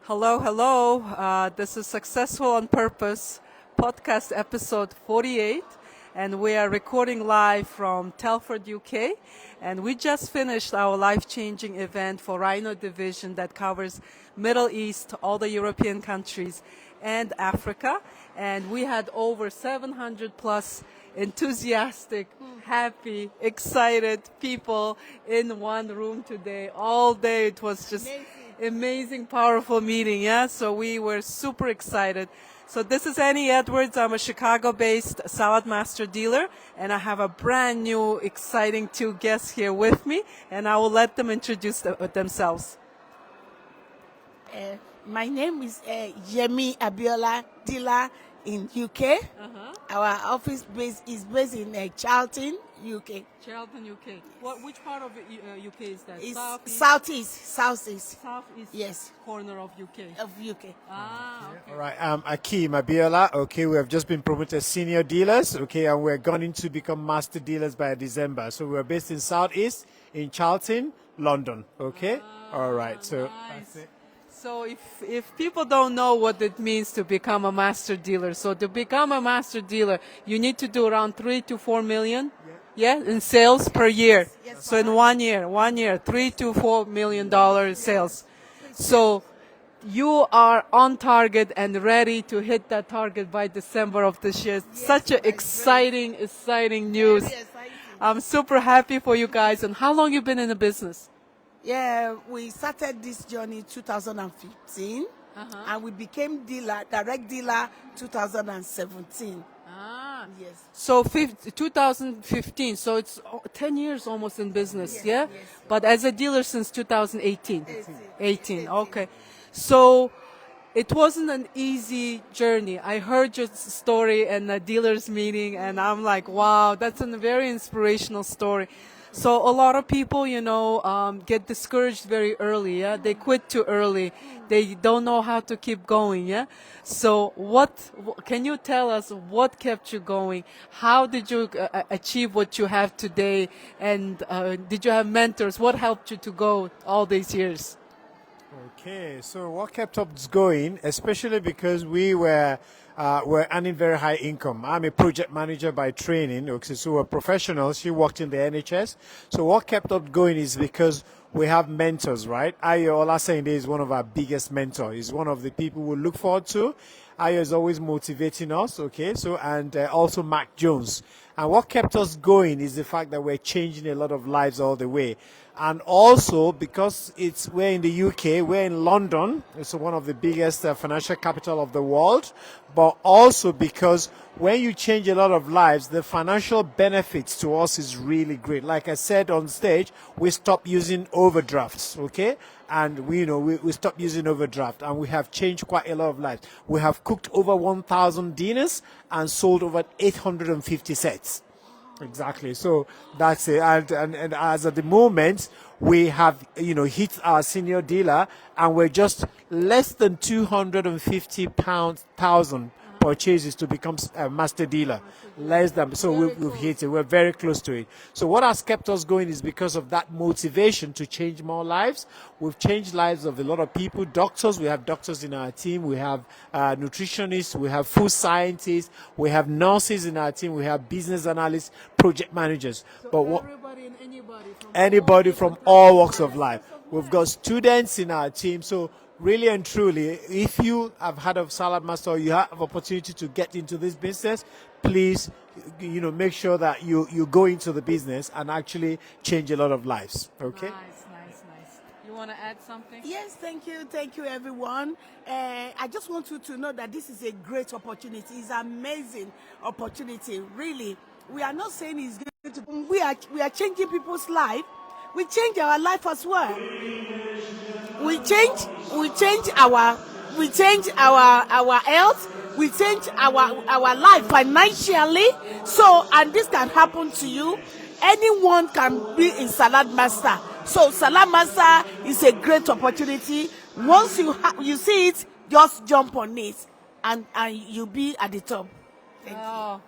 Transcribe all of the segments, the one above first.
Hello, hello. This is Successful on Purpose podcast episode 48, and we are recording live from Telford, UK. And we just finished our life-changing event for Rhino division that covers Middle East, all the European countries, and Africa. And we had over 700 plus enthusiastic, happy, excited people in one room today. All day it was just amazing, powerful meeting, yeah? So we were super excited. So this is Annie Edwards. I'm a Chicago-based Saladmaster dealer, and I have a brand new, exciting two guests here with me, and I will let them introduce themselves. My name is Yemi Abiola, dealer in UK. Our office is based in Charlton, UK. Charlton, UK. Which part of UK is that? It's Southeast? Southeast. Southeast Yes. corner of UK. Of UK. Okay. All right, I'm Akeem Abiola. Okay, we have just been promoted senior dealers. Okay, and we're going to become master dealers by December. So we're based in Southeast, in Charlton, London. Okay. All right. So Nice. that's it. So if people don't know what it means to become a master dealer, so to become a master dealer, you need to do around 3 to 4 million, in sales per year. Yes. So in 1 year, 3 to 4 million dollar sales. So you are on target and ready to hit that target by December of this year. Such an exciting news. Very exciting. I'm super happy for you guys. And how long you been in the business? Yeah, we started this journey 2015, and we became direct dealer 2017. Yes. So 2015, so it's 10 years almost in business, yeah? yes. But as a dealer since 2018. 18, 18. okay. So it wasn't an easy journey. I heard your story in a dealer's meeting, and I'm like, wow, that's a very inspirational story. So a lot of people, get discouraged very early, yeah? They quit too early. They don't know how to keep going, yeah? So can you tell us what kept you going? How did you achieve what you have today? And did you have mentors? What helped you to go all these years? Okay, so what kept us going, especially because we're earning very high income. I'm a project manager by training, okay, so we're professionals. She worked in the NHS. So what kept us going is because we have mentors, right? Ayo Olasende is one of our biggest mentors. He's one of the people we look forward to. Ayo is always motivating us, okay? So, and also Mark Jones. And what kept us going is the fact that we're changing a lot of lives all the way. And also because we're in the UK, we're in London, it's one of the biggest financial capital of the world, but also because when you change a lot of lives, the financial benefits to us is really great. Like I said on stage, we stopped using overdrafts, okay? And we stopped using overdraft, and we have changed quite a lot of lives. We have cooked over 1,000 dinners and sold over 850 sets. Exactly. So that's it. And as at the moment, we have, hit our senior dealer, and we're just less than 250,000 purchases to become a master dealer. Less than. So we've hit it. We're very close to it. So what has kept us going is because of that motivation to change more lives. We've changed lives of a lot of people. Doctors, we have doctors in our team. We have nutritionists. We have food scientists. We have nurses in our team. We have business analysts, project managers. So but everybody and anybody from all walks of life. We've got students in our team. So really and truly, if you have had a Saladmaster or you have opportunity to get into this business, please, make sure that you go into the business and actually change a lot of lives. Okay? Nice. You want to add something? Yes, thank you, everyone. I just want you to know that this is a great opportunity. It's an amazing opportunity, really. We are not saying it's going to. We are changing people's life. We change our life as well. We change our health. We change our life financially. So, and this can happen to you. Anyone can be in Saladmaster. So Saladmaster is a great opportunity. Once you see it, just jump on it, and you'll be at the top. Thank you.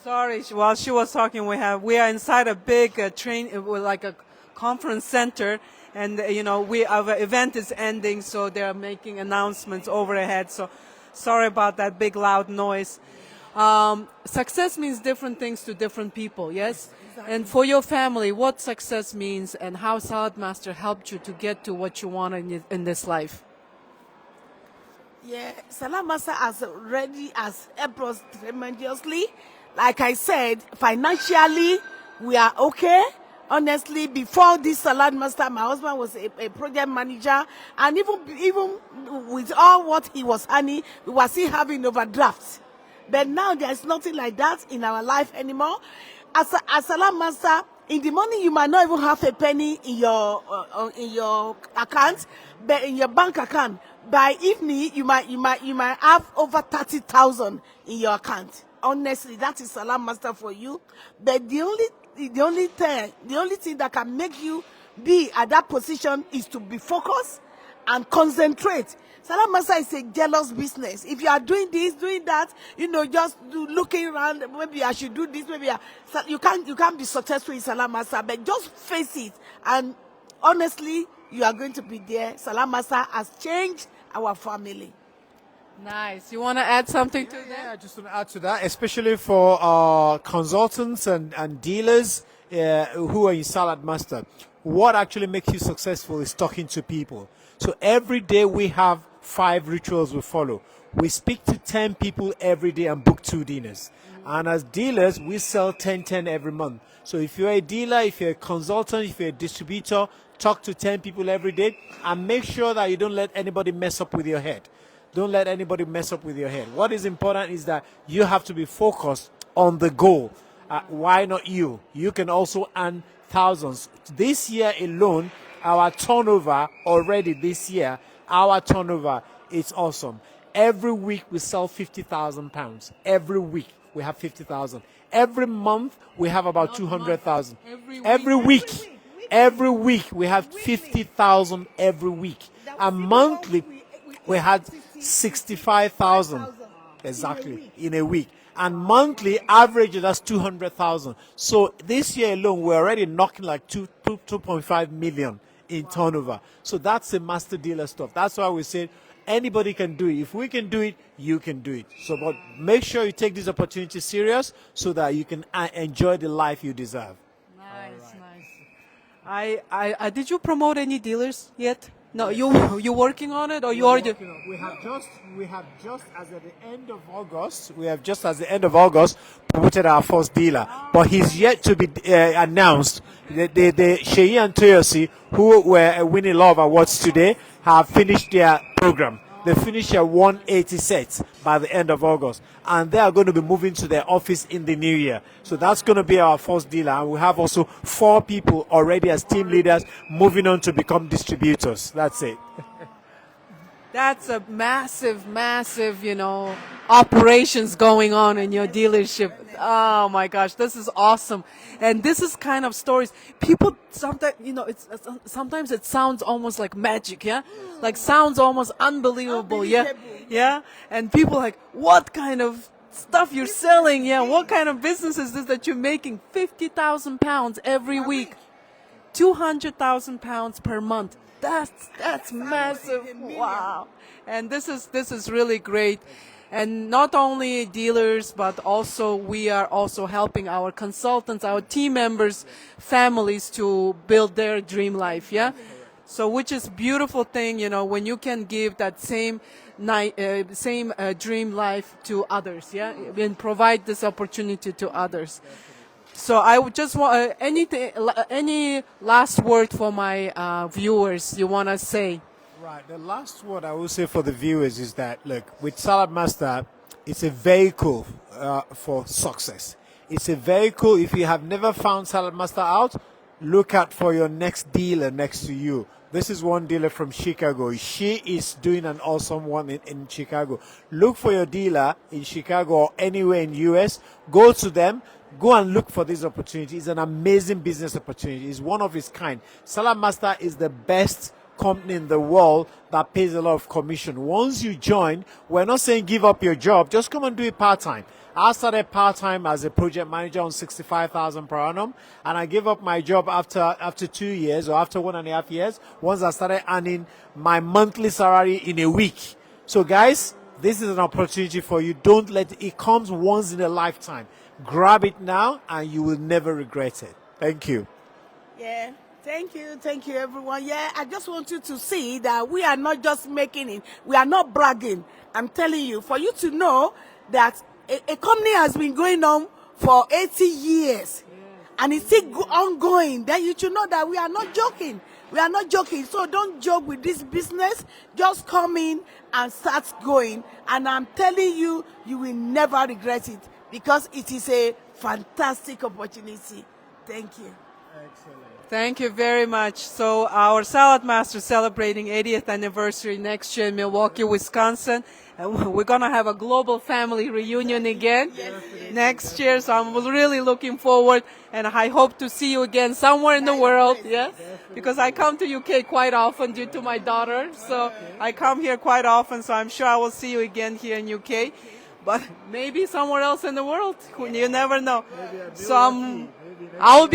Sorry, while she was talking, we are inside a big like a conference center, and our event is ending, so they're making announcements overhead. So sorry about that big loud noise. Success means different things to different people, yes? Exactly. And for your family, what success means and how Saladmaster helped you to get to what you want in this life? Yeah, Saladmaster has helped us tremendously. Like I said, financially, we are okay. Honestly, before this Saladmaster, my husband was a project manager, and even with all what he was earning, we were still having overdrafts. But now there's nothing like that in our life anymore. As Saladmaster, in the morning you might not even have a penny in your account, but in your bank account, by evening you might have over 30,000 in your account. Honestly, that is Saladmaster for you. But the only thing that can make you be at that position is to be focused and concentrate. Saladmaster is a jealous business. If you are doing this, doing that, just looking around, maybe I should do this, you can't be successful in Saladmaster, but just face it. And honestly, you are going to be there. Saladmaster has changed our family. Nice. You want to add something to that? Yeah, I just want to add to that, especially for consultants and dealers who are in Saladmaster. What actually makes you successful is talking to people. So every day we have 5 rituals we follow. We speak to 10 people every day and book 2 dinners. And as dealers, we sell 10 every month. So if you're a dealer, if you're a consultant, if you're a distributor, talk to 10 people every day and make sure that you don't let anybody mess up with your head. Don't let anybody mess up with your head. What is important is that you have to be focused on the goal. Why not you? You can also earn thousands. This year alone, our turnover already this year, our turnover is awesome. Every week we sell £50,000. Every week we have 50,000. Every month we have about 200,000. Every week we have 50,000 every week. And monthly we had 65,000 exactly in a week. And monthly average, that's 200,000. So this year alone, we're already knocking like 2.5 million in turnover. So that's a master dealer stuff. That's why we say anybody can do it. If we can do it, you can do it. So, but make sure you take this opportunity serious so that you can enjoy the life you deserve. Nice, nice. I did you promote any dealers yet? No, you working on it, or you already? We have just as at the end of August promoted our first dealer, but he's yet to be announced. The Sheyi and Toyosi, who were winning a lot of awards today, have finished their program. They finished their 180 sets by the end of August, and they are going to be moving to their office in the new year. So that's going to be our first dealer, and we have also 4 people already as team leaders moving on to become distributors. That's it. That's a massive, operations going on in your dealership. Oh my gosh, this is awesome. And this is kind of stories. People sometimes, sometimes it sounds almost like magic, yeah? Like sounds almost unbelievable, yeah? Yeah? And people like, what kind of stuff you're selling, yeah? What kind of business is this that you're making? £50,000 every week. £200,000 per month. That's massive. Wow. And this is really great. And not only dealers, but also we are also helping our consultants, our team members, families to build their dream life, yeah? So which is beautiful thing, when you can give that same dream life to others, yeah? And provide this opportunity to others. So I would just want any last word for my viewers you want to say? Right. The last word I will say for the viewers is that, look, with Saladmaster, it's a vehicle for success. It's a vehicle. If you have never found Saladmaster out, look out for your next dealer next to you. This is one dealer from Chicago. She is doing an awesome one in Chicago. Look for your dealer in Chicago or anywhere in the US. Go to them. Go and look for this opportunity. It's an amazing business opportunity. It's one of its kind. Saladmaster is the best company in the world that pays a lot of commission. Once you join, we're not saying give up your job, just come and do it part-time. I started part-time as a project manager on 65,000 per annum, and I gave up my job after 2 years or after 1.5 years, once I started earning my monthly salary in a week. So guys, this is an opportunity for you. Don't let it comes once in a lifetime. Grab it now and you will never regret it. Thank you. Yeah. Thank you, everyone. Yeah, I just want you to see that we are not just making it. We are not bragging. I'm telling you, for you to know that a company has been going on for 80 years and it's still ongoing, then you should know that we are not joking. We are not joking. So don't joke with this business. Just come in and start going. And I'm telling you, you will never regret it because it is a fantastic opportunity. Thank you. Excellent. Thank you very much. So our Saladmaster celebrating 80th anniversary next year in Milwaukee, Wisconsin. And we're going to have a global family reunion again next year. So I'm really looking forward, and I hope to see you again somewhere in the world. Yeah, because I come to UK quite often due to my daughter. So I come here quite often. So I'm sure I will see you again here in UK, but maybe somewhere else in the world. You never know. So I'll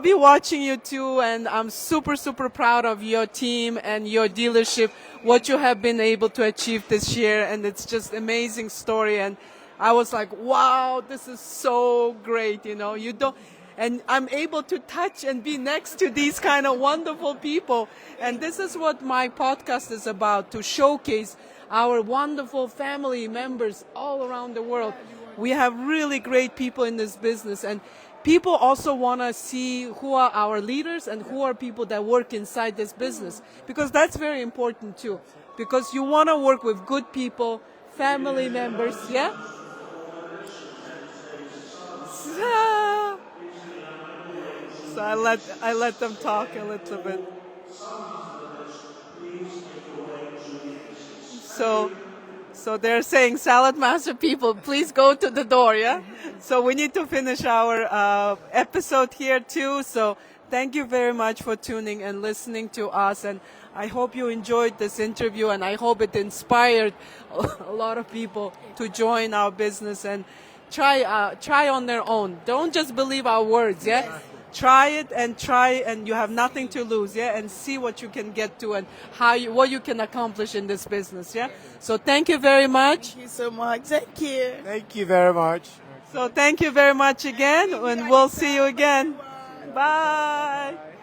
be watching you too, and I'm super proud of your team and your dealership, what you have been able to achieve this year, and it's just amazing story. And I was like, wow, this is so great, and I'm able to touch and be next to these kind of wonderful people. And this is what my podcast is about, to showcase our wonderful family members all around the world. We have really great people in this business, and people also want to see who are our leaders and who are people that work inside this business, because that's very important too, because you want to work with good people, family members, yeah? So I let them talk a little bit. So they're saying, Saladmaster people, please go to the door, yeah? So we need to finish our episode here too. So thank you very much for tuning and listening to us. And I hope you enjoyed this interview, and I hope it inspired a lot of people to join our business and try on their own. Don't just believe our words, yeah? Try it, and you have nothing to lose, yeah? And see what you can get to and what you can accomplish in this business, yeah? So thank you very much. Thank you so much. Thank you. Thank you very much. So thank you very much again, and we'll see you again. Bye.